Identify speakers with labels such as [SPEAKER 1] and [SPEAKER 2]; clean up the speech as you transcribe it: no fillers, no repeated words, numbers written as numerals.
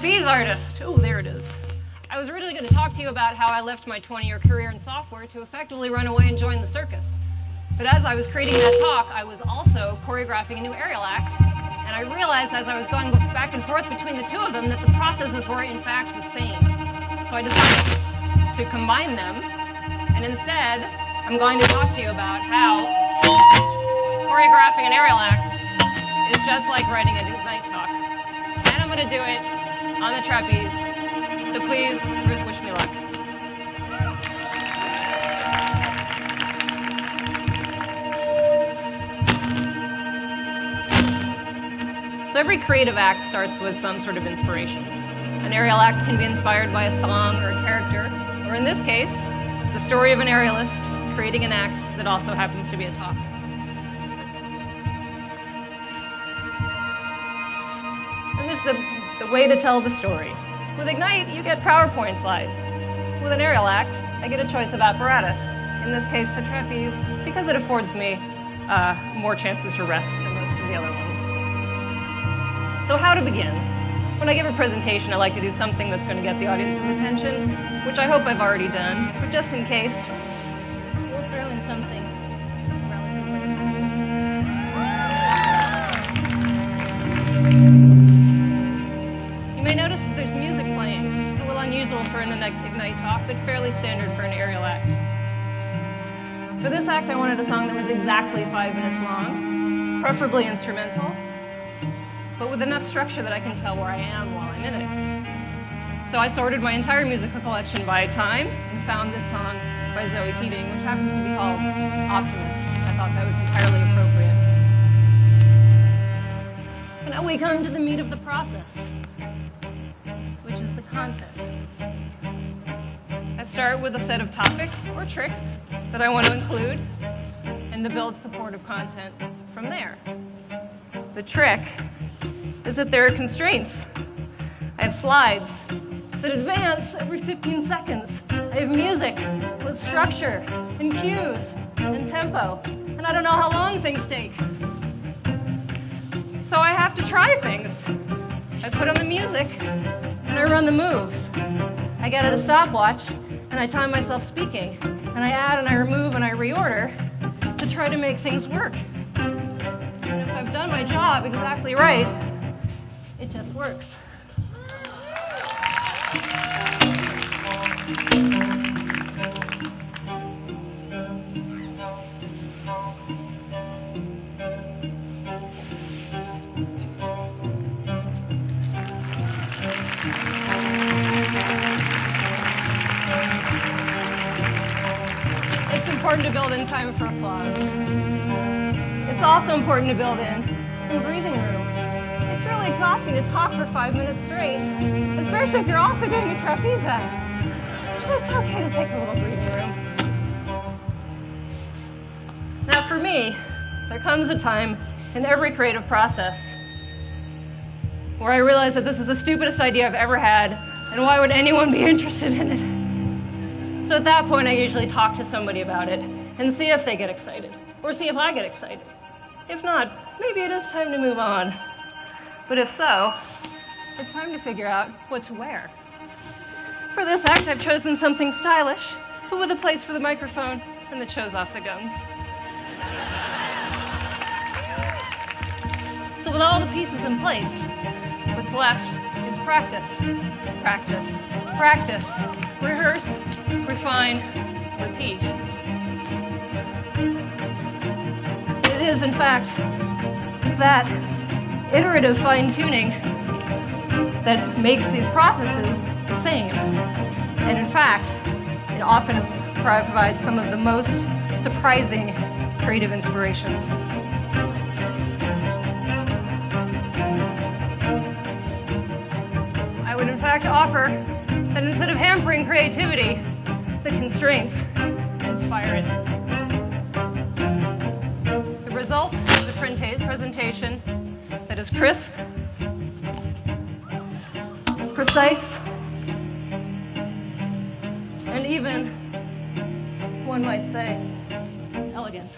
[SPEAKER 1] trapeze artist. Oh, there it is. I was originally going to talk to you about how I left my 20-year career in software to effectively run away and join the circus. But as I was creating that talk, I was also choreographing a new aerial act. And I realized as I was going back and forth between the two of them that the processes were in fact the same. So I decided to combine them. And instead, I'm going to talk to you about how choreographing an aerial act is just like writing a night talk. And I'm going to do it on the trapeze. So please, wish me luck. So every creative act starts with some sort of inspiration. An aerial act can be inspired by a song or a character, or in this case, the story of an aerialist creating an act that also happens to be a talk. And there's the way to tell the story. With Ignite, you get PowerPoint slides. With an aerial act, I get a choice of apparatus. In this case, the trapeze, because it affords me more chances to rest than most of the other ones. So how to begin? When I give a presentation, I like to do something that's going to get the audience's attention, which I hope I've already done, but just in case, we'll throw in something relatively. You may notice that there's music playing, which is a little unusual for an Ignite talk, but fairly standard for an aerial act. For this act, I wanted a song that was exactly 5 minutes long, preferably instrumental, but with enough structure that I can tell where I am while I'm in it. So I sorted my entire musical collection by time and found this song by Zoe Keating, which happens to be called Optimist. I thought that was entirely appropriate. And now we come to the meat of the process, which is the content. I start with a set of topics or tricks that I want to include and to build supportive content from there. The trick is that there are constraints. I have slides that advance every 15 seconds. I have music with structure and cues and tempo, and I don't know how long things take. So I have to try things. I put on the music and I run the moves. I get out a stopwatch and I time myself speaking, and I add and I remove and I reorder to try to make things work. And if I've done my job exactly right, it just works. It's important to build in time for applause. It's also important to build in some breathing room. It's really exhausting to talk for 5 minutes straight, especially if you're also doing a trapeze act. So it's okay to take a little breathing room. Now for me, there comes a time in every creative process where I realize that this is the stupidest idea I've ever had, and why would anyone be interested in it? So at that point, I usually talk to somebody about it and see if they get excited, or see if I get excited. If not, maybe it is time to move on. But if so, it's time to figure out what to wear. For this act, I've chosen something stylish, but with a place for the microphone and that shows off the guns. So with all the pieces in place, what's left is practice, practice, practice, rehearse, refine, repeat. It is, in fact, that iterative fine-tuning that makes these processes the same. And in fact, it often provides some of the most surprising creative inspirations. I would in fact offer that instead of hampering creativity, the constraints inspire it. The result is a presentation that is crisp, precise, and even, one might say, elegant.